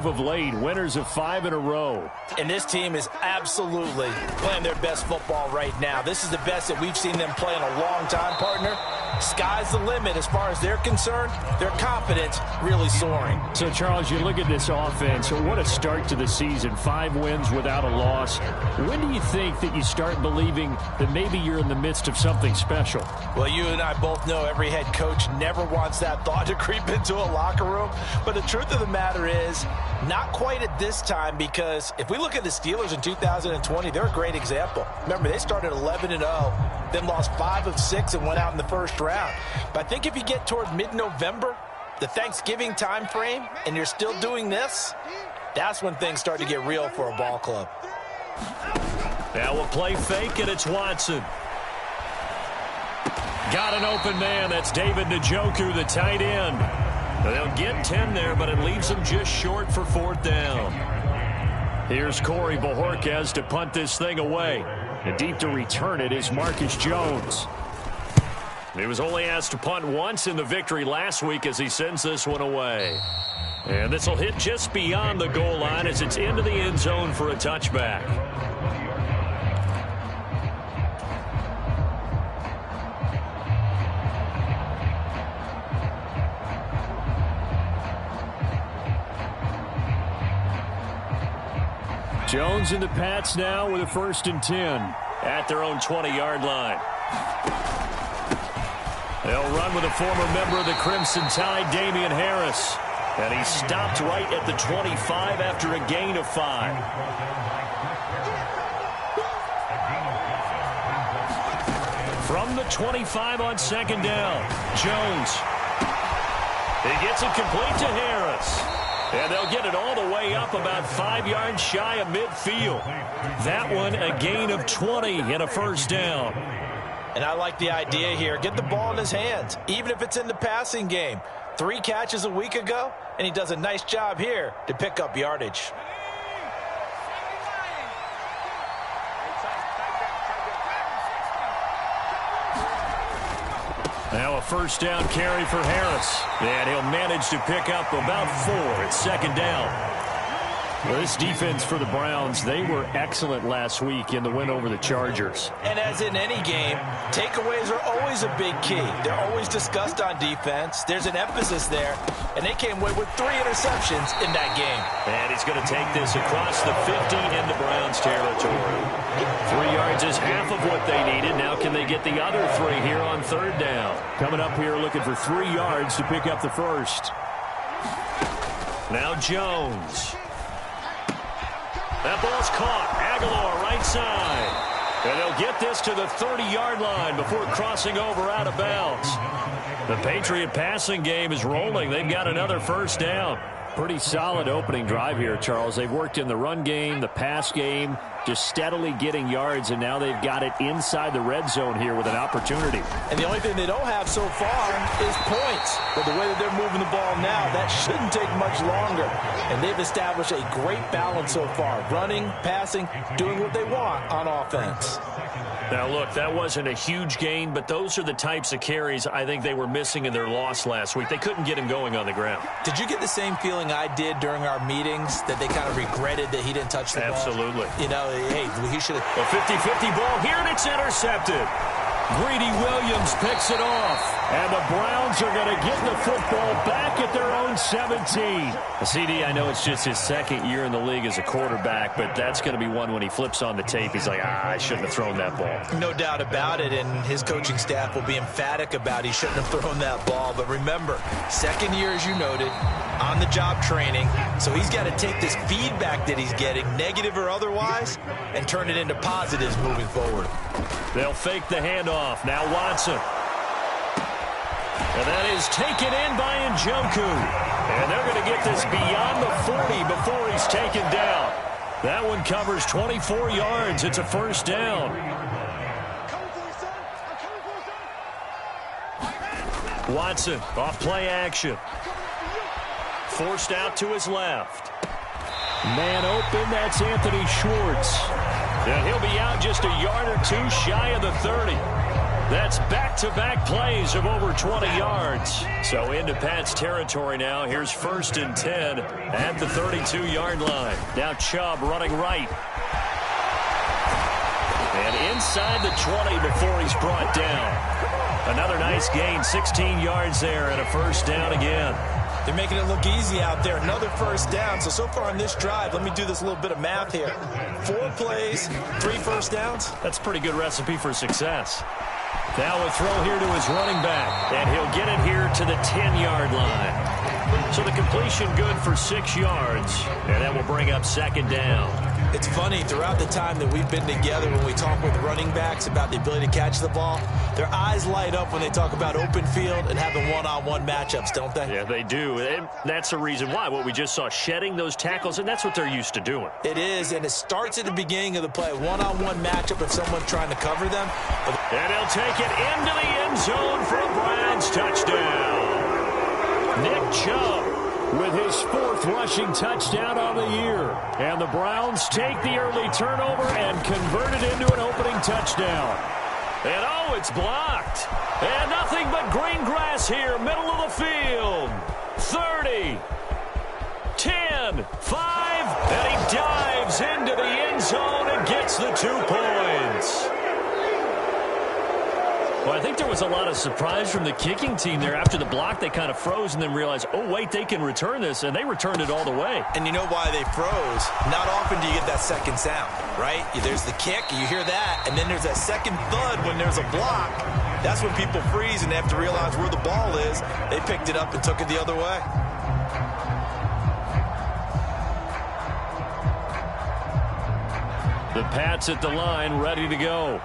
of late, winners of 5 in a row. And this team is absolutely playing their best football right now. This is the best that we've seen them play in a long time, partner. Sky's the limit as far as they're concerned. Their confidence really soaring. So, Charles, you look at this offense. What a start to the season. 5 wins without a loss. When do you think that you start believing that maybe you're in the midst of something special? Well, you and I both know every head coach never wants that thought to creep into a locker room. But the truth of the matter is, not quite at this time, because if we look at the Steelers in 2020, they're a great example. Remember, they started 11-0, then lost 5 of 6 and went out in the first round. But I think if you get toward mid-November, the Thanksgiving time frame, and you're still doing this, that's when things start to get real for a ball club. Now we'll play fake, and it's Watson. Got an open man. That's David Njoku, the tight end. They'll get 10 there, but it leaves them just short for 4th down. Here's Corey Bojorquez to punt this thing away. And deep to return it is Marcus Jones. He was only asked to punt once in the victory last week as he sends this one away. And this will hit just beyond the goal line as it's into the end zone for a touchback. Jones and the Pats now with a 1st and 10 at their own 20-yard line. They'll run with a former member of the Crimson Tide, Damian Harris. And he stopped right at the 25 after a gain of 5. From the 25 on 2nd down, Jones. He gets it complete to Harris. And they'll get it all the way up about 5 yards shy of midfield. That one a gain of 20 and a 1st down. And I like the idea here. Get the ball in his hands, even if it's in the passing game. 3 catches a week ago, and he does a nice job here to pick up yardage. Now a 1st down carry for Harris. And he'll manage to pick up about 4 at 2nd down. Well, this defense for the Browns, they were excellent last week in the win over the Chargers. And as in any game, takeaways are always a big key. They're always discussed on defense. There's an emphasis there. And they came away with 3 interceptions in that game. And he's going to take this across the 50 into Browns territory. 3 yards is half of what they needed. Now can they get the other 3 here on 3rd down? Coming up here looking for 3 yards to pick up the 1st. Now Jones. That ball's caught. Aguilar right side. And they'll get this to the 30-yard line before crossing over out of bounds. The Patriot passing game is rolling. They've got another 1st down. Pretty solid opening drive here, Charles. They've worked in the run game, the pass game, just steadily getting yards, and now they've got it inside the red zone here with an opportunity. And the only thing they don't have so far is points. But the way that they're moving the ball now, that shouldn't take much longer. And they've established a great balance so far. Running, passing, doing what they want on offense. Now, look, that wasn't a huge gain, but those are the types of carries I think they were missing in their loss last week. They couldn't get him going on the ground. Did you get the same feeling I did during our meetings, that they kind of regretted that he didn't touch the ball? Absolutely. You know, hey, he should have. A 50-50 ball here, and it's intercepted. Greedy Williams picks it off, and the Browns are going to get the football back at their own 17. CD, I know it's just his 2nd year in the league as a quarterback, but that's going to be one when he flips on the tape. He's like, I shouldn't have thrown that ball. No doubt about it, and his coaching staff will be emphatic about he shouldn't have thrown that ball. But remember, 2nd year, as you noted, on-the-job training, so he's got to take this feedback that he's getting, negative or otherwise, and turn it into positives moving forward. They'll fake the handoff. Now Watson. And that is taken in by Njoku. And they're going to get this beyond the 40 before he's taken down. That one covers 24 yards. It's a 1st down. Watson off play action. Forced out to his left. Man open, that's Anthony Schwartz. And he'll be out just a yard or 2 shy of the 30. That's back-to-back plays of over 20 yards. So into Pat's territory now. Here's 1st and 10 at the 32-yard line. Now Chubb running right. And inside the 20 before he's brought down. Another nice gain, 16 yards there, and a first down again. They're making it look easy out there. Another first down. So far on this drive, let me do this little bit of math here. 4 plays, 3 first downs. That's a pretty good recipe for success. Now a throw here to his running back, and he'll get it here to the 10-yard line. So the completion good for 6 yards, and that will bring up 2nd down. It's funny, throughout the time that we've been together, when we talk with running backs about the ability to catch the ball, their eyes light up when they talk about open field and having one-on-one matchups, don't they? Yeah, they do. And that's the reason why. What we just saw, shedding those tackles, and that's what they're used to doing. It is, and it starts at the beginning of the play. One-on-one matchup if someone's trying to cover them. And he'll take it into the end zone for a Browns touchdown. Nick Chubb with his 4th rushing touchdown on the year. And the Browns take the early turnover and convert it into an opening touchdown. And oh, it's blocked. And nothing but green grass here, middle of the field. 30, 10, 5, and he dives into the end zone and gets the 2 points. Well, I think there was a lot of surprise from the kicking team there. After the block, they kind of froze and then realized, oh, wait, they can return this, and they returned it all the way. And you know why they froze? Not often do you get that second sound, right? There's the kick, you hear that, and then there's that second thud when there's a block. That's when people freeze and they have to realize where the ball is. They picked it up and took it the other way. The Pats at the line, ready to go.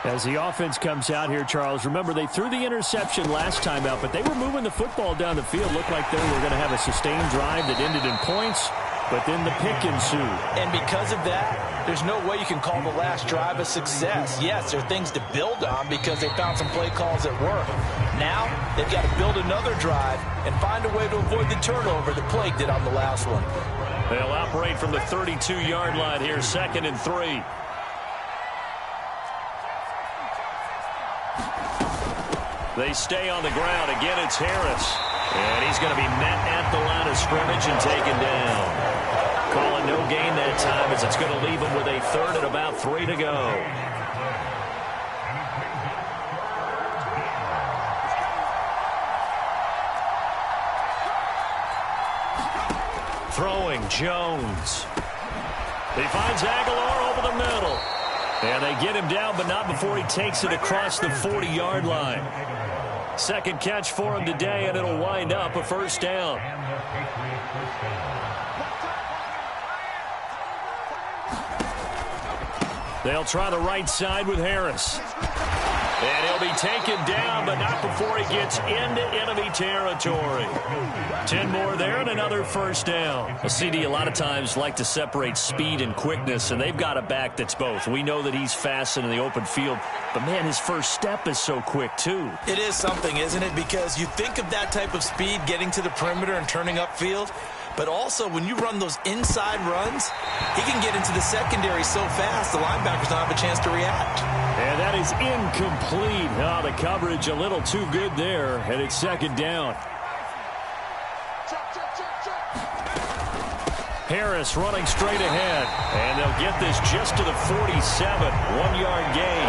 As the offense comes out here, Charles, remember they threw the interception last time out, but they were moving the football down the field. Looked like they were going to have a sustained drive that ended in points, but then the pick ensued. And because of that, there's no way you can call the last drive a success. Yes, there are things to build on because they found some play calls that work. Now, they've got to build another drive and find a way to avoid the turnover that plagued it on the last one. They'll operate from the 32-yard line here, 2nd and 3. They stay on the ground. Again, it's Harris. And he's going to be met at the line of scrimmage and taken down. Calling no gain that time as it's going to leave him with a 3rd and about 3 to go. Throwing Jones. He finds Aguilar over the middle. And they get him down, but not before he takes it across the 40-yard line. 2nd catch for him today, and it'll wind up a first down. They'll try the right side with Harris. And he'll be taken down, but not before he gets into enemy territory. 10 more there and another first down. A CD a lot of times like to separate speed and quickness, and they've got a back that's both. We know that he's fast in the open field, but, man, his first step is so quick, too. It is something, isn't it? Because you think of that type of speed getting to the perimeter and turning upfield, but also when you run those inside runs, he can get into the secondary so fast the linebackers don't have a chance to react. And that is incomplete. Oh, the coverage a little too good there, and it's 2nd down. Harris running straight ahead, and they'll get this just to the 47, 1-yard gain.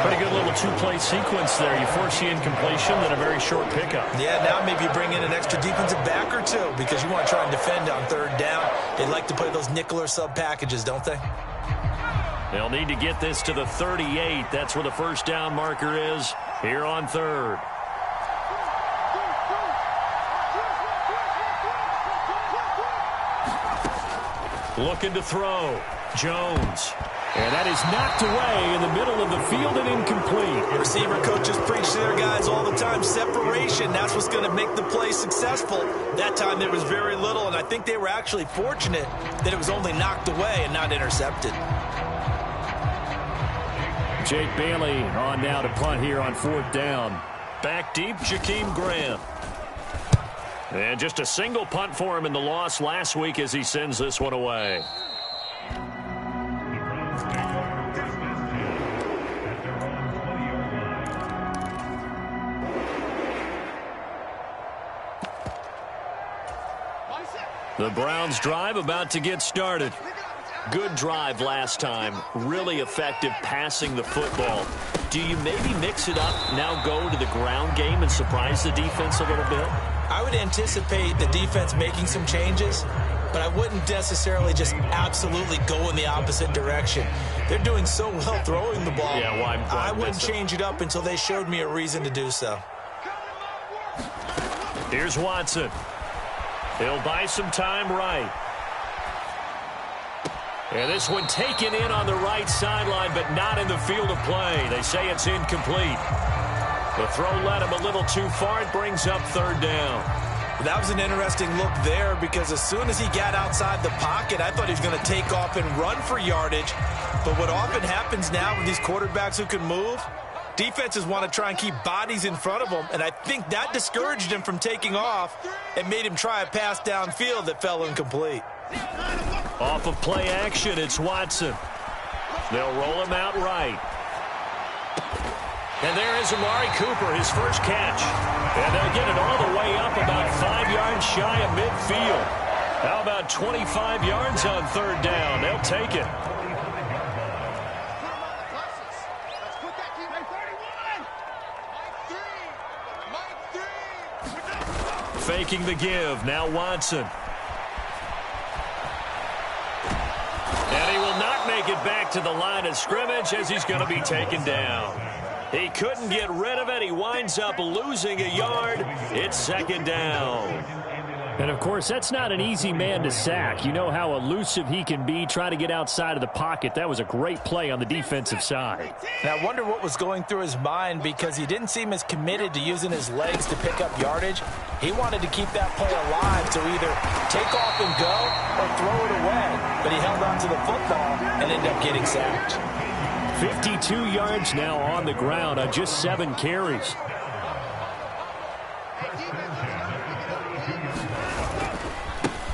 Pretty good little 2-play sequence there. You force the incompletion, then a very short pickup. Yeah, now maybe you bring in an extra defensive back or two because you want to try and defend on 3rd down. They like to play those nickel or sub packages, don't they? They'll need to get this to the 38. That's where the first down marker is here on 3rd. Looking to throw. Jones. And that is knocked away in the middle of the field and incomplete. Receiver coaches preach to their guys all the time. Separation, that's what's going to make the play successful. That time there was very little, and I think they were actually fortunate that it was only knocked away and not intercepted. Jake Bailey on now to punt here on 4th down. Back deep, Jakeem Grant. And just a single punt for him in the loss last week as he sends this one away. The Browns drive about to get started. Good drive last time. Really effective passing the football. Do you maybe mix it up, now go to the ground game and surprise the defense a little bit? I would anticipate the defense making some changes, but I wouldn't necessarily just absolutely go in the opposite direction. They're doing so well throwing the ball. Yeah, why I wouldn't change it up until they showed me a reason to do so. Here's Watson. He'll buy some time right. And this one taken in on the right sideline, but not in the field of play. They say it's incomplete. The throw led him a little too far. It brings up third down. That was an interesting look there because as soon as he got outside the pocket, I thought he was going to take off and run for yardage. But what often happens now with these quarterbacks who can move, defenses want to try and keep bodies in front of them, and I think that discouraged him from taking off and made him try a pass downfield that fell incomplete. Off of play action, it's Watson. They'll roll him out right. And there is Amari Cooper, his first catch. And they'll get it all the way up about 5 yards shy of midfield. How about 25 yards on third down? They'll take it. Faking the give, now Watson. And he will not make it back to the line of scrimmage as he's going to be taken down. He couldn't get rid of it. He winds up losing a yard. It's second down. And, of course, that's not an easy man to sack. You know how elusive he can be, trying to get outside of the pocket. That was a great play on the defensive side. Now, I wonder what was going through his mind because he didn't seem as committed to using his legs to pick up yardage. He wanted to keep that play alive to either take off and go or throw it away. But he held on to the football and ended up getting sacked. 52 yards now on the ground on just 7 carries.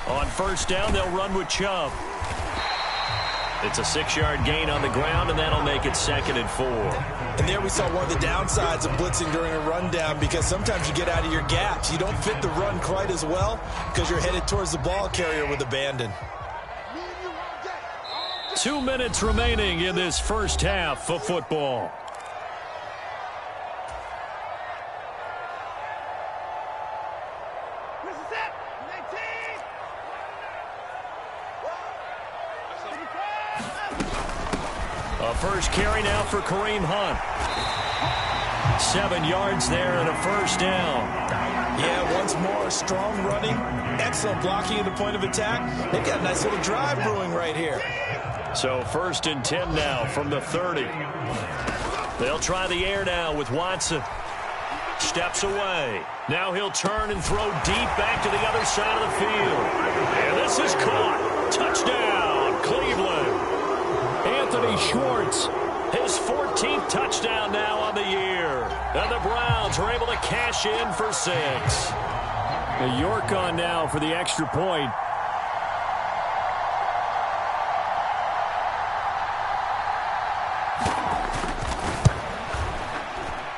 On first down, they'll run with Chubb. It's a 6-yard gain on the ground, and that'll make it 2nd and 4. And there we saw one of the downsides of blitzing during a rundown because sometimes you get out of your gaps. You don't fit the run quite as well because you're headed towards the ball carrier with abandon. 2 minutes remaining in this first half of football. A first carry now for Kareem Hunt. 7 yards there and a first down. Yeah, once more, strong running, excellent blocking at the point of attack. They've got a nice little drive brewing right here. So 1st and 10 now from the 30. They'll try the air now with Watson. Steps away. Now he'll turn and throw deep back to the other side of the field. And this is caught. Touchdown, Cleveland. Anthony Schwartz. His 14th touchdown now on the year. And the Browns are able to cash in for 6. York on now for the extra point.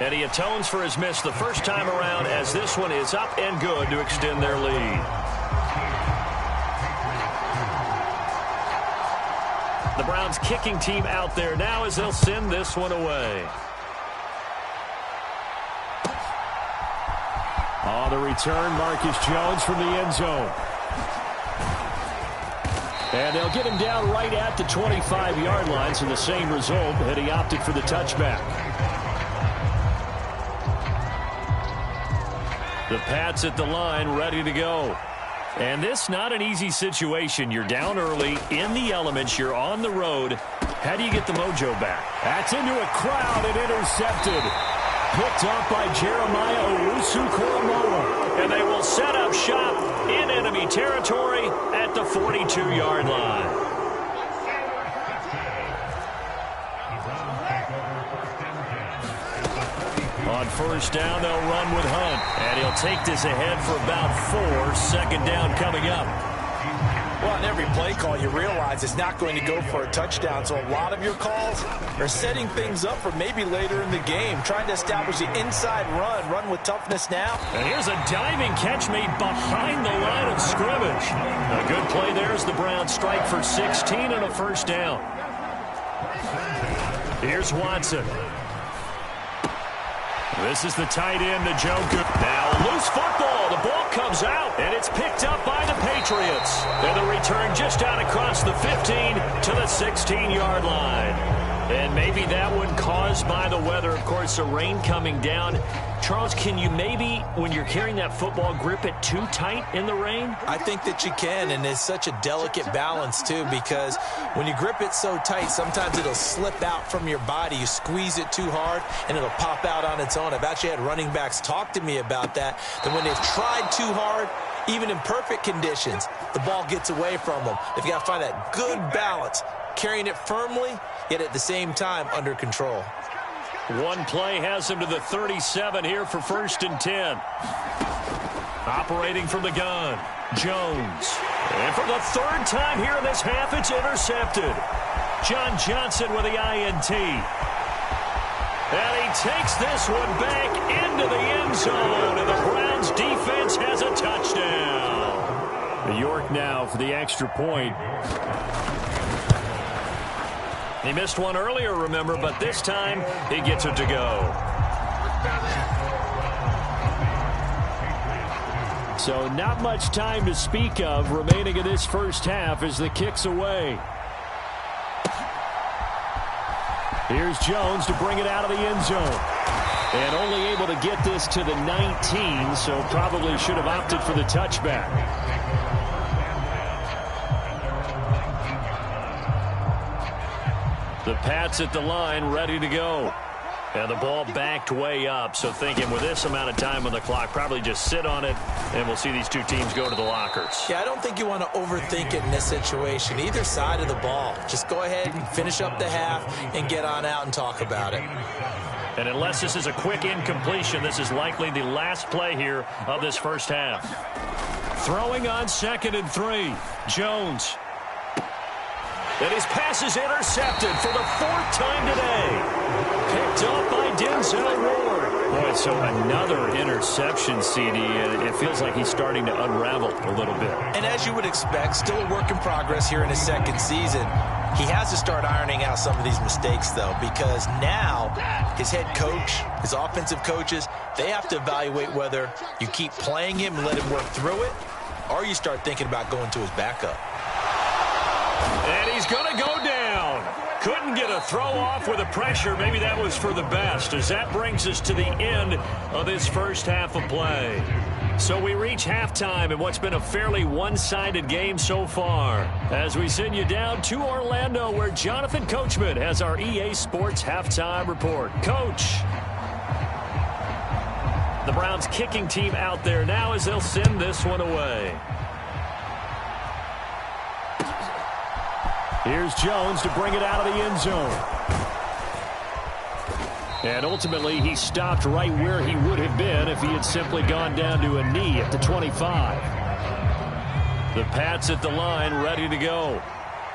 And he atones for his miss the first time around as this one is up and good to extend their lead. The Browns kicking team out there now as they'll send this one away. On the return, Marcus Jones from the end zone. And they'll get him down right at the 25-yard line, so the same result, and he opted for the touchback. The Pats at the line, ready to go. And this not an easy situation. You're down early, in the elements, you're on the road. How do you get the mojo back? That's into a crowd and intercepted. Picked up by Jeremiah Owusu-Koramoah. And they will set up shop in enemy territory at the 42-yard line. On first down, they'll run with Hunt. And he'll take this ahead for about 4. 2nd down coming up. Well, on every play call, you realize it's not going to go for a touchdown. So a lot of your calls are setting things up for maybe later in the game, trying to establish the inside run with toughness now. And here's a diving catch made behind the line of scrimmage. A good play there as the Browns strike for 16 and a first down. Here's Watson. This is the tight end, Njoku. Now loose football. The ball comes out, and it's picked up by the Patriots. And the return just out across the 15 to the 16-yard line. And maybe that one caused by the weather. Of course, the rain coming down. Charles, can you maybe, when you're carrying that football, grip it too tight in the rain? I think that you can, and it's such a delicate balance, too, because when you grip it so tight, sometimes it'll slip out from your body. You squeeze it too hard, and it'll pop out on its own. I've actually had running backs talk to me about that when they've tried too hard, even in perfect conditions, the ball gets away from them. They've got to find that good balance, carrying it firmly, yet at the same time under control. One play has him to the 37 here for 1st and 10. Operating from the gun, Jones. And for the 3rd time here in this half, it's intercepted. John Johnson with the INT. And he takes this one back into the end zone, and the Browns defense has a touchdown. York now for the extra point. He missed one earlier, remember, but this time he gets it to go. So not much time to speak of remaining in this first half as the kick's away. Here's Jones to bring it out of the end zone. And only able to get this to the 19, so probably should have opted for the touchback. The Pats at the line, ready to go. And the ball backed way up, so thinking with this amount of time on the clock, probably just sit on it, and we'll see these two teams go to the lockers. Yeah, I don't think you want to overthink it in this situation. Either side of the ball. Just go ahead and finish up the half and get on out and talk about it. And unless this is a quick incompletion, this is likely the last play here of this first half. Throwing on 2nd and 3. Jones. And his pass is intercepted for the 4th time today. Picked up by Denzel Ward. Boy, so another interception, CD, and it feels like he's starting to unravel a little bit. And as you would expect, still a work in progress here in his 2nd season. He has to start ironing out some of these mistakes, though, because now his head coach, his offensive coaches, they have to evaluate whether you keep playing him and let him work through it, or you start thinking about going to his backup. And he's going to go down. Couldn't get a throw off with the pressure. Maybe that was for the best, as that brings us to the end of this first half of play. So we reach halftime in what's been a fairly one-sided game so far, as we send you down to Orlando, where Jonathan Coachman has our EA Sports halftime report. Coach. The Browns kicking team out there now as they'll send this one away. Here's Jones to bring it out of the end zone. And ultimately, he stopped right where he would have been if he had simply gone down to a knee at the 25. The Pats at the line, ready to go.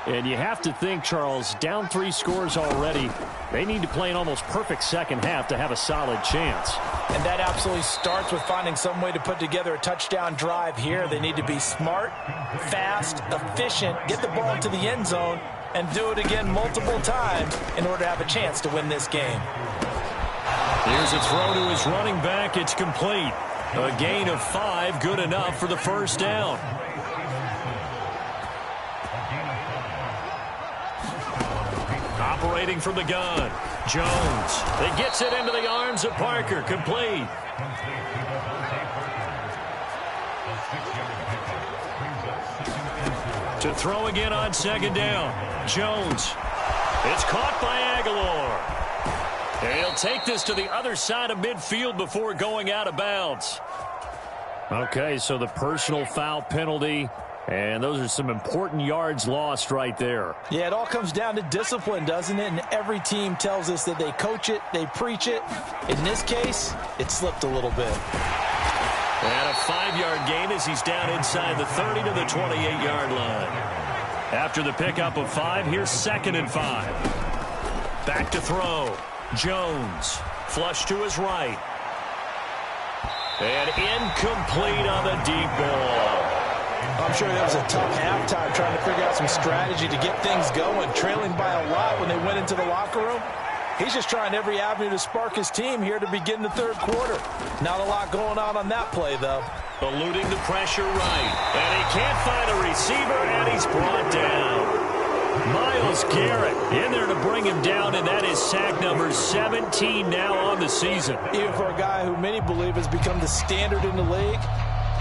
And you have to think, Charles, down 3 scores already. They need to play an almost perfect second half to have a solid chance. And that absolutely starts with finding some way to put together a touchdown drive here. They need to be smart, fast, efficient, get the ball into the end zone, and do it again multiple times in order to have a chance to win this game. Here's a throw to his running back. It's complete. A gain of 5, good enough for the first down. Operating from the gun, Jones. He gets it into the arms of Parker. Complete. To throw again on 2nd down. Jones. It's caught by Aguilar. And he'll take this to the other side of midfield before going out of bounds. Okay, so the personal foul penalty, and those are some important yards lost right there. Yeah, it all comes down to discipline, doesn't it? And every team tells us that they coach it, they preach it. In this case, it slipped a little bit. And a 5-yard gain as he's down inside the 30 to the 28-yard line. After the pickup of 5, here's 2nd and 5. Back to throw. Jones. Flush to his right. And incomplete on the deep ball. I'm sure that was a tough halftime trying to figure out some strategy to get things going, trailing by a lot when they went into the locker room. He's just trying every avenue to spark his team here to begin the third quarter. Not a lot going on that play, though. Eluding the pressure right. And he can't find a receiver, and he's brought down. Myles Garrett in there to bring him down, and that is sack number 17 now on the season. Even for a guy who many believe has become the standard in the league,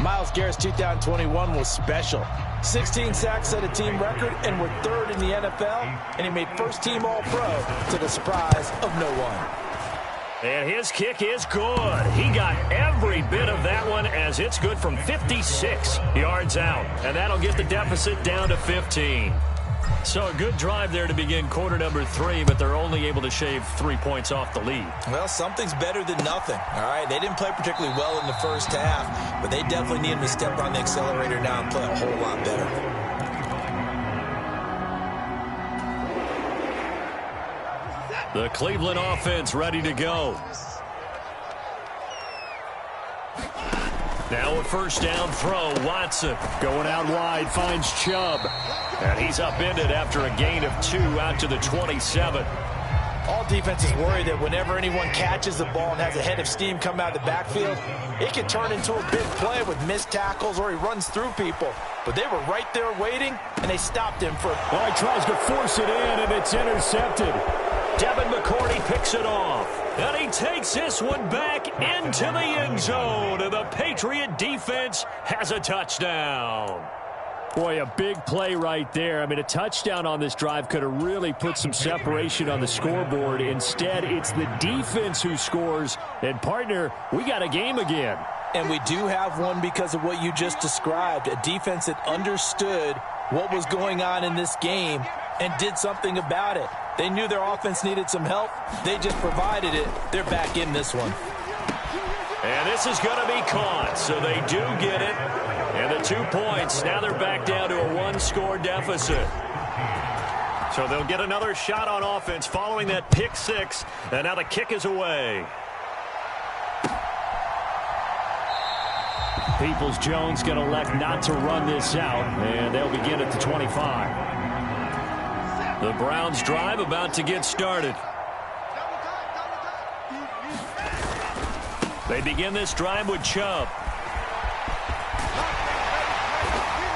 Myles Garrett's 2021 was special. 16 sacks set a team record, and we're 3rd in the NFL, and he made first-team All-Pro to the surprise of no one. And his kick is good. He got every bit of that one as it's good from 56 yards out. And that'll get the deficit down to 15. So a good drive there to begin quarter number 3, but they're only able to shave 3 points off the lead. Well, something's better than nothing, all right? They didn't play particularly well in the first half, but they definitely need him to step on the accelerator now and play a whole lot better. The Cleveland offense ready to go. Now a first down throw. Watson going out wide, finds Chubb. And he's upended after a gain of 2 out to the 27. All defenses worry that whenever anyone catches the ball and has a head of steam come out of the backfield, it can turn into a big play with missed tackles or he runs through people. But they were right there waiting, and they stopped him for... Well, he tries to force it in, and it's intercepted. Devin McCourty picks it off. And he takes this one back into the end zone. And the Patriot defense has a touchdown. Boy, a big play right there. I mean, a touchdown on this drive could have really put some separation on the scoreboard. Instead, it's the defense who scores. And, partner, we got a game again. And we do have one because of what you just described. A defense that understood what was going on in this game and did something about it. They knew their offense needed some help. They just provided it. They're back in this one. And this is going to be caught, so they do get it. And the 2 points, now they're back down to a 1-score deficit. So they'll get another shot on offense following that pick 6. And now the kick is away. Peoples-Jones going to elect not to run this out, and they'll begin at the 25. The Browns drive about to get started. They begin this drive with Chubb.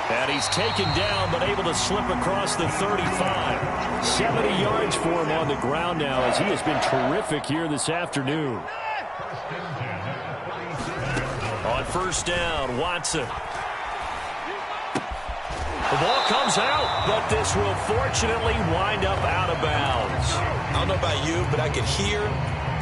And he's taken down but able to slip across the 35. 70 yards for him on the ground now as he has been terrific here this afternoon. On first down, Watson. The ball comes out, but this will fortunately wind up out of bounds. I don't know about you, but I could hear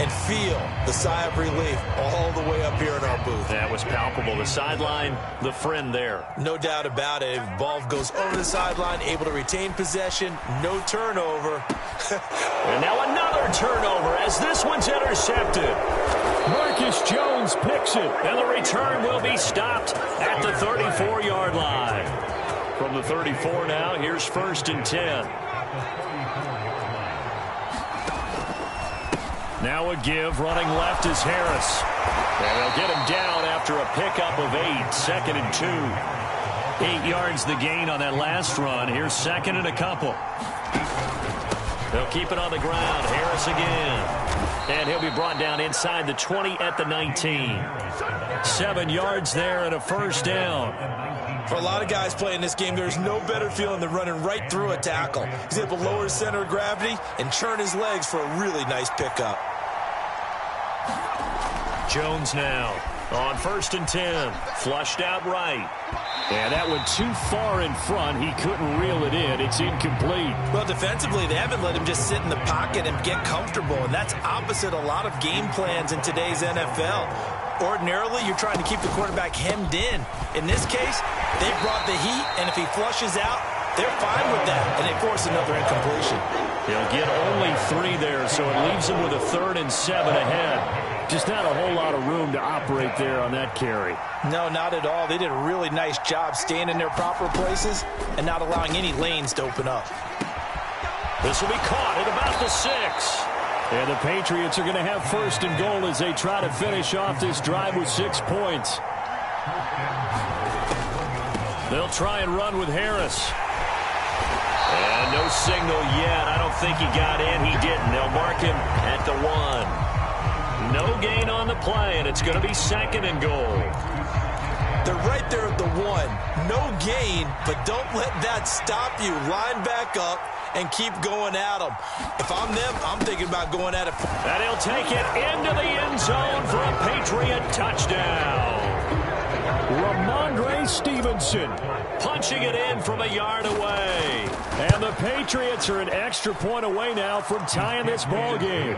and feel the sigh of relief all the way up here in our booth. That was palpable. The sideline, the friend there. No doubt about it. If ball goes over the sideline, able to retain possession, no turnover. And now another turnover as this one's intercepted. Marcus Jones picks it. And the return will be stopped at the 34-yard line. From the 34 now, here's 1st and 10. Now a give, running left is Harris. And they'll get him down after a pickup of 8, 2nd and 2. 8 yards the gain on that last run. Here's 2nd and a couple. They'll keep it on the ground. Harris again. And he'll be brought down inside the 20 at the 19. 7 yards there and a first down. For a lot of guys playing this game, there's no better feeling than running right through a tackle. He's able to lower his center of gravity and churn his legs for a really nice pickup. Jones now on 1st and 10. Flushed out right. Yeah, that went too far in front. He couldn't reel it in. It's incomplete. Well, defensively, they haven't let him just sit in the pocket and get comfortable, and that's opposite a lot of game plans in today's NFL. Ordinarily, you're trying to keep the quarterback hemmed in. In this case, they brought the heat, and if he flushes out, they're fine with that, and they force another incompletion. He'll get only 3 there, so it leaves him with a 3rd and 7 ahead. Just not a whole lot of room to operate there on that carry. No, not at all. They did a really nice job staying in their proper places and not allowing any lanes to open up. This will be caught at about the 6. And the Patriots are going to have 1st and goal as they try to finish off this drive with 6 points. They'll try and run with Harris. And no signal yet. I don't think he got in. He didn't. They'll mark him at the 1. No gain on the play, and it's going to be 2nd and goal. They're right there at the 1. No gain, but don't let that stop you. Line back up and keep going at them. If I'm them, I'm thinking about going at it. And he'll take it into the end zone for a Patriot touchdown. Ramondre Stevenson punching it in from a yard away. And the Patriots are an extra point away now from tying this ball game.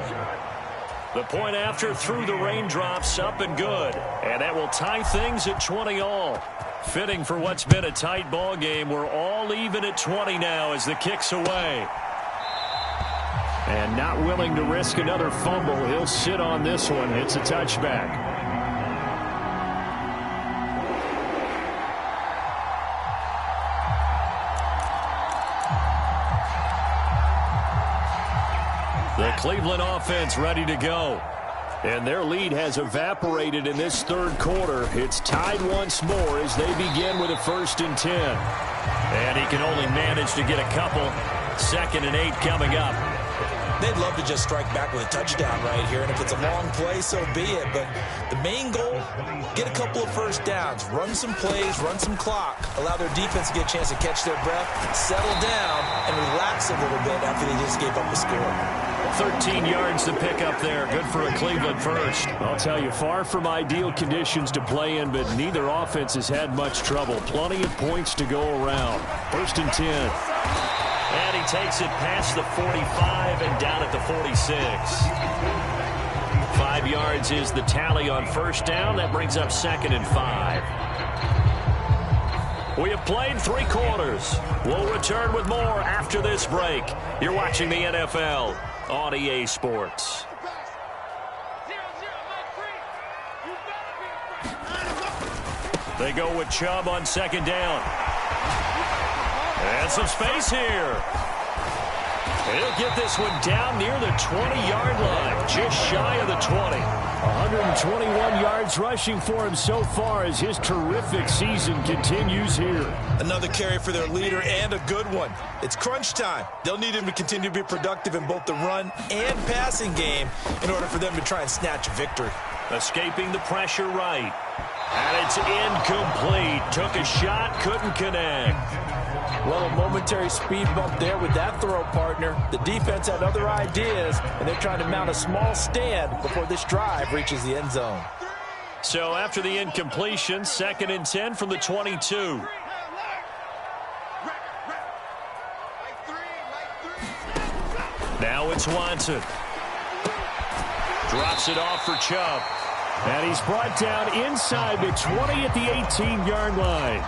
The point after through the raindrops, up and good. And that will tie things at 20 all. Fitting for what's been a tight ball game. We're all even at 20 now as the kick's away. And not willing to risk another fumble. He'll sit on this one. It's a touchback. The Cleveland offense ready to go. And their lead has evaporated in this 3rd quarter. It's tied once more as they begin with a 1st and 10. And he can only manage to get a couple. 2nd and 8 coming up. They'd love to just strike back with a touchdown right here, and if it's a long play, so be it. But the main goal, get a couple of 1st downs, run some plays, run some clock, allow their defense to get a chance to catch their breath, settle down, and relax a little bit after they just gave up a score. 13 yards to pick up there. Good for a Cleveland 1st. I'll tell you, far from ideal conditions to play in, but neither offense has had much trouble. Plenty of points to go around. 1st and 10. And he takes it past the 45 and down at the 46. 5 yards is the tally on 1st down. That brings up 2nd and 5. We have played 3 quarters. We'll return with more after this break. You're watching the NFL on EA Sports. They go with Chubb on 2nd down. And some space here. He'll get this one down near the 20-yard line, just shy of the 20. 121 yards rushing for him so far as his terrific season continues here. Another carry for their leader and a good one. It's crunch time. They'll need him to continue to be productive in both the run and passing game in order for them to try and snatch a victory. Escaping the pressure right. And it's incomplete. Took a shot, couldn't connect. Well, a momentary speed bump there with that throw, partner. The defense had other ideas, and they're trying to mount a small stand before this drive reaches the end zone. So after the incompletion, 2nd and 10 from the 22. Now it's Watson. Drops it off for Chubb. And he's brought down inside the 20 at the 18-yard line.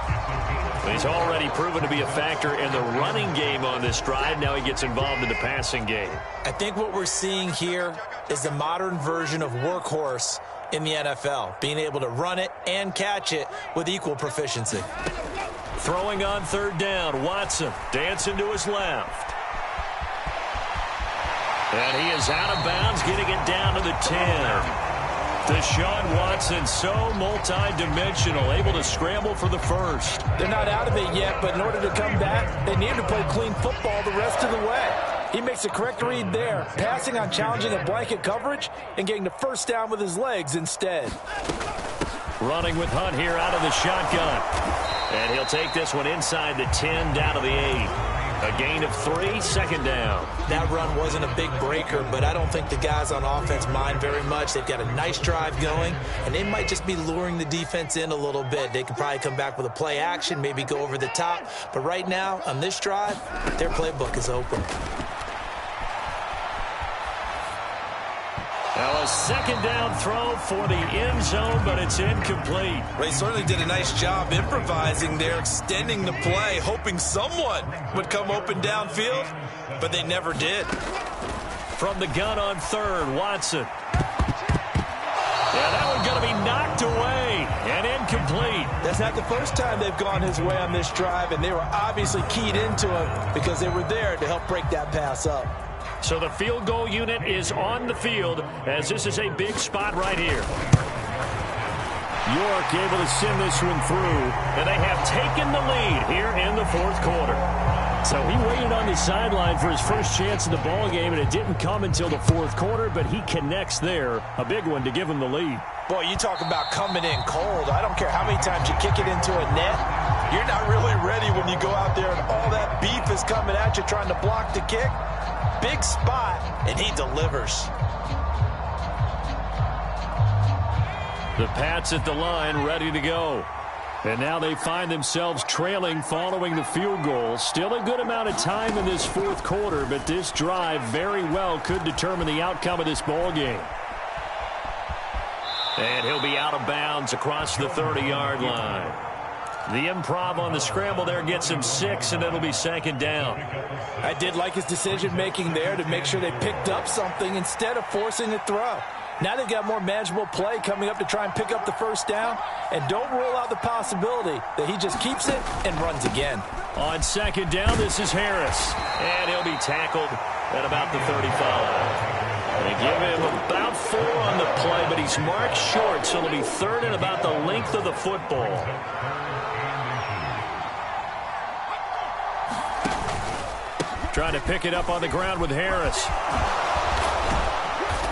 He's already proven to be a factor in the running game on this drive. Now he gets involved in the passing game. I think what we're seeing here is the modern version of workhorse in the NFL, being able to run it and catch it with equal proficiency. Throwing on 3rd down, Watson dancing to his left. And he is out of bounds, getting it down to the 10. Deshaun Watson, so multi-dimensional, able to scramble for the 1st. They're not out of it yet, but in order to come back, they need to play clean football the rest of the way. He makes a correct read there, passing on challenging a blanket coverage and getting the 1st down with his legs instead. Running with Hunt here out of the shotgun. And he'll take this one inside the 10, down to the 8. A gain of 3, 2nd down. That run wasn't a big breaker, but I don't think the guys on offense mind very much. They've got a nice drive going, and they might just be luring the defense in a little bit. They could probably come back with a play action, maybe go over the top. But right now, on this drive, their playbook is open. Now a 2nd down throw for the end zone, but it's incomplete. They certainly did a nice job improvising there, extending the play, hoping someone would come open downfield, but they never did. From the gun on 3rd, Watson. knocked away and incomplete. That's not the first time they've gone his way on this drive, and they were obviously keyed into it because they were there to help break that pass up. So the field goal unit is on the field as this is a big spot right here. York able to send this one through. And they have taken the lead here in the fourth quarter. So he waited on the sideline for his first chance in the ball game, and it didn't come until the fourth quarter, but he connects there. A big one to give him the lead. Boy, you talk about coming in cold. I don't care how many times you kick it into a net. You're not really ready when you go out there and all that beef is coming at you trying to block the kick. Big spot, and he delivers. The Pats at the line ready to go. And now they find themselves trailing following the field goal. Still a good amount of time in this fourth quarter, but this drive very well could determine the outcome of this ball game. And he'll be out of bounds across the 30-yard line. The improv on the scramble there gets him 6, and it'll be second down. I did like his decision-making there to make sure they picked up something instead of forcing a throw. Now they've got more manageable play coming up to try and pick up the first down, and don't rule out the possibility that he just keeps it and runs again. On second down, this is Harris, and he'll be tackled at about the 35. They give him about 4 on the play, but he's marked short, so it'll be third and about the length of the football. Trying to pick it up on the ground with Harris.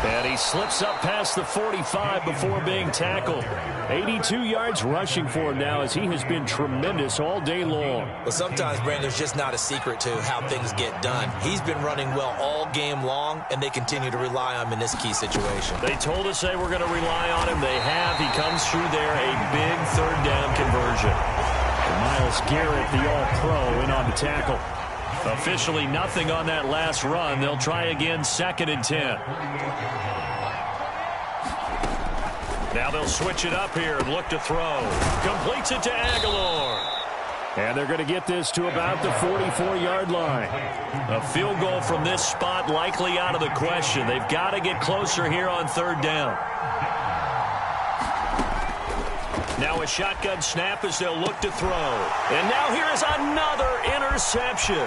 And he slips up past the 45 before being tackled. 82 yards rushing for him now as he has been tremendous all day long. Well, sometimes, Brandon, there's just not a secret to how things get done. He's been running well all game long, and they continue to rely on him in this key situation. They told us they were going to rely on him. They have. He comes through there, a big third down conversion. Myles Garrett, the all-pro, in on the tackle. Officially nothing on that last run. They'll try again, 2nd and 10. Now they'll switch it up here and look to throw. Completes it to Aguilar. And they're going to get this to about the 44-yard line. A field goal from this spot likely out of the question. They've got to get closer here on third down. Now a shotgun snap as they'll look to throw. And now here is another interception.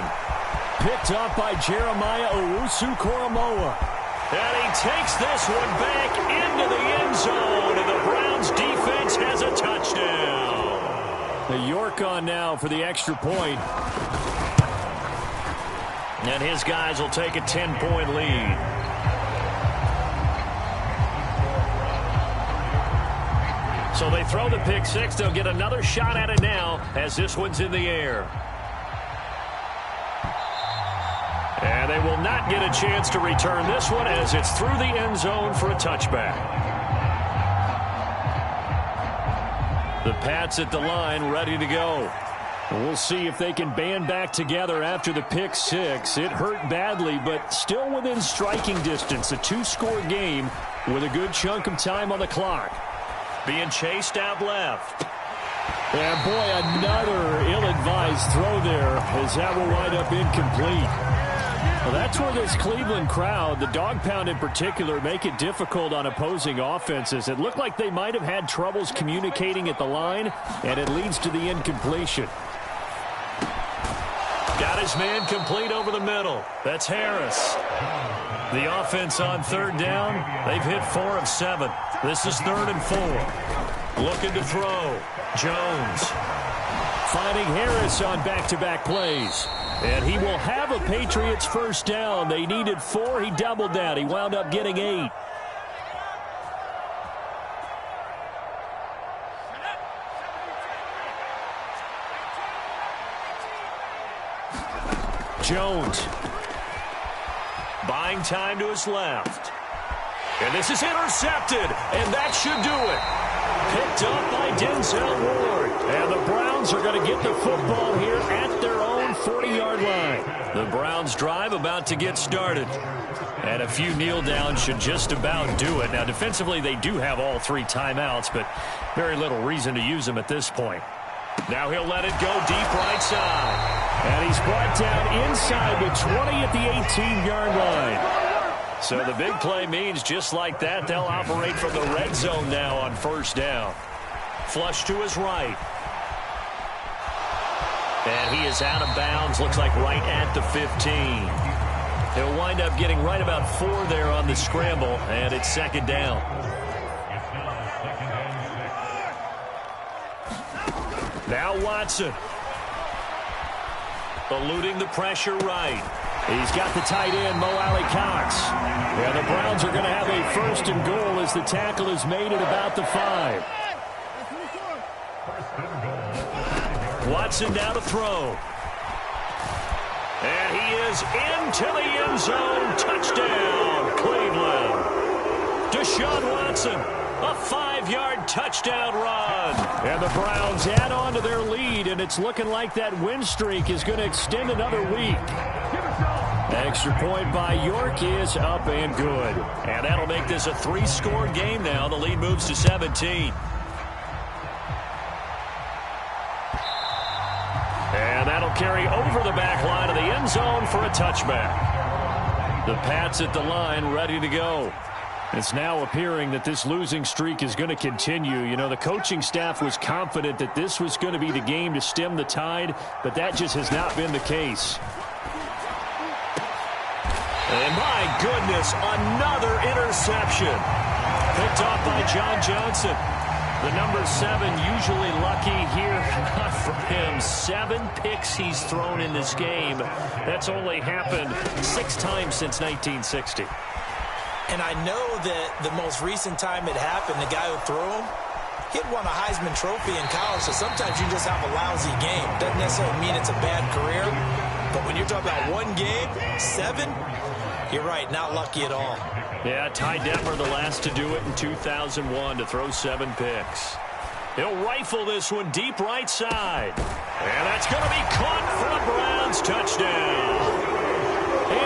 Picked up by Jeremiah Owusu-Koramoah. And he takes this one back into the end zone. And the Browns defense has a touchdown. The York on now for the extra point. And his guys will take a 10-point lead. So they throw the pick six. They'll get another shot at it now as this one's in the air. And they will not get a chance to return this one as it's through the end zone for a touchback. The Pats at the line ready to go. We'll see if they can band back together after the pick six. It hurt badly, but still within striking distance. A 2-score game with a good chunk of time on the clock. Being chased out left. And boy, another ill-advised throw there as that will wind up incomplete. Well, that's where this Cleveland crowd, the dog pound in particular, make it difficult on opposing offenses. It looked like they might have had troubles communicating at the line, and it leads to the incompletion. Got his man complete over the middle. That's Harris. The offense on third down, they've hit 4 of 7. This is 3rd and 4. Looking to throw. Jones. Finding Harris on back-to-back plays. And he will have a Patriots first down. They needed 4. He doubled that. He wound up getting 8. Jones. Buying time to his left. And this is intercepted. And that should do it. Picked up by Denzel Ward. And the Browns are going to get the football here at their own 40-yard line. The Browns drive about to get started. And a few kneel downs should just about do it. Now, defensively, they do have all 3 timeouts, but very little reason to use them at this point. Now he'll let it go deep right side. And he's brought down inside the 20 at the 18-yard line. So the big play means just like that, they'll operate from the red zone now on first down. Flush to his right. And he is out of bounds, looks like right at the 15. He'll wind up getting right about 4 there on the scramble, and it's second down. Now Watson. Eluding the pressure right. He's got the tight end, Mo Alley-Cox. And the Browns are going to have a first and goal as the tackle is made at about the 5. Watson now to throw. And he is into the end zone. Touchdown, Cleveland. Deshaun Watson, a 5-yard touchdown run. And the Browns add on to their lead, and it's looking like that win streak is going to extend another week. Extra point by York is up and good. And that'll make this a 3-score game now. The lead moves to 17. And that'll carry over the back line of the end zone for a touchback. The Pats at the line ready to go. It's now appearing that this losing streak is going to continue. You know, the coaching staff was confident that this was going to be the game to stem the tide, but that just has not been the case. And my goodness, another interception. Picked off by John Johnson. The number 7 usually lucky here. Not for him. 7 picks he's thrown in this game. That's only happened 6 times since 1960. And I know that the most recent time it happened, the guy who threw him, he'd won a Heisman Trophy in college, so sometimes you just have a lousy game. Doesn't necessarily mean it's a bad career, but when you're talking about one game, 7, you're right, not lucky at all. Yeah, Ty Detmer, the last to do it in 2001, to throw 7 picks. He'll rifle this one deep right side. And that's going to be caught for the Browns. Touchdown.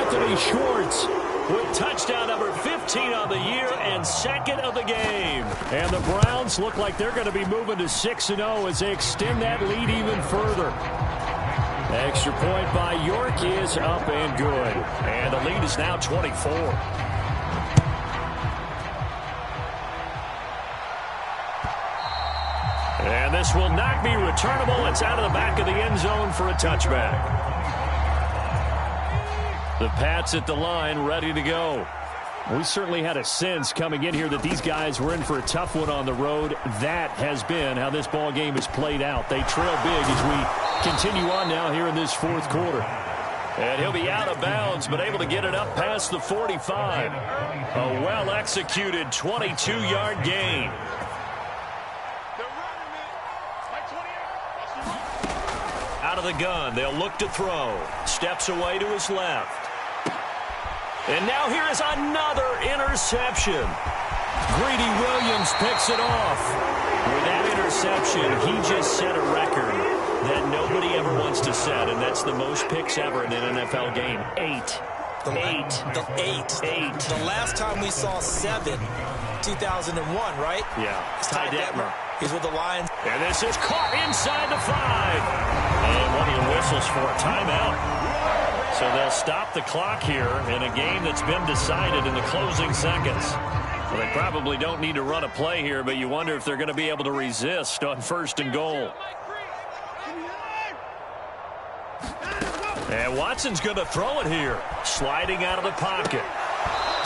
Anthony Schwartz with touchdown number 15 on the year and 2nd of the game. And the Browns look like they're going to be moving to 6-0 as they extend that lead even further. Extra point by York is up and good. And the lead is now 24. And this will not be returnable. It's out of the back of the end zone for a touchback. The Pats at the line ready to go. We certainly had a sense coming in here that these guys were in for a tough one on the road. That has been how this ball game has played out. They trail big as we continue on now here in this 4th quarter. And he'll be out of bounds, but able to get it up past the 45. A well-executed 22-yard gain. Out of the gun, they'll look to throw. Steps away to his left. And now here is another interception. Greedy Williams picks it off. With that interception, he just set a record that nobody ever wants to set, and that's the most picks ever in an NFL game. 8. The last time we saw 7, 2001, right? Yeah. Ty Detmer. He's with the Lions. And this is caught inside the 5. And one of your whistles for a timeout. So they'll stop the clock here in a game that's been decided in the closing seconds. Well, they probably don't need to run a play here, but you wonder if they're going to be able to resist on 1st and goal. And Watson's going to throw it here. Sliding out of the pocket.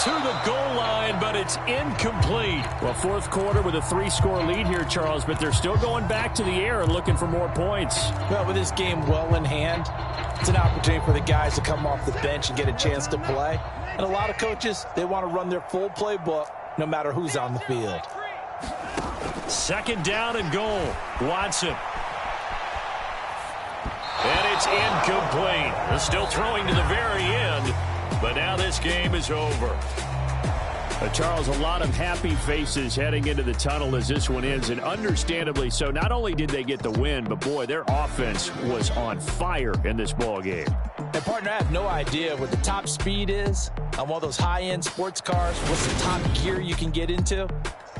To the goal line, but it's incomplete. Well, 4th quarter with a 3-score lead here, Charles, but they're still going back to the air and looking for more points. Well, with this game well in hand, it's an opportunity for the guys to come off the bench and get a chance to play. And a lot of coaches, they want to run their full playbook no matter who's on the field. 2nd down and goal. Watson. And it's incomplete. They're still throwing to the very end. But now this game is over. Charles, a lot of happy faces heading into the tunnel as this one ends, and understandably so. Not only did they get the win, but boy, their offense was on fire in this ball game. And partner, I have no idea what the top speed is on one of those high-end sports cars. What's the top gear you can get into?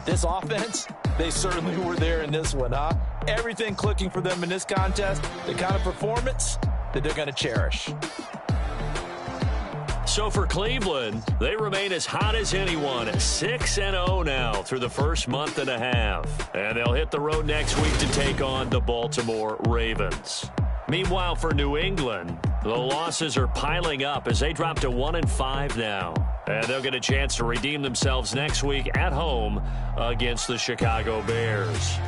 This offense, they certainly were there in this one, huh? Everything clicking for them in this contest, the kind of performance that they're going to cherish. So for Cleveland, they remain as hot as anyone at 6-0 now through the first month and a half. And they'll hit the road next week to take on the Baltimore Ravens. Meanwhile, for New England, the losses are piling up as they drop to 1-5 now. And they'll get a chance to redeem themselves next week at home against the Chicago Bears.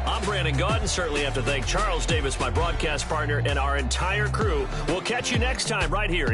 I'm Brandon Gaudin. Certainly have to thank Charles Davis, my broadcast partner, and our entire crew. We'll catch you next time right here.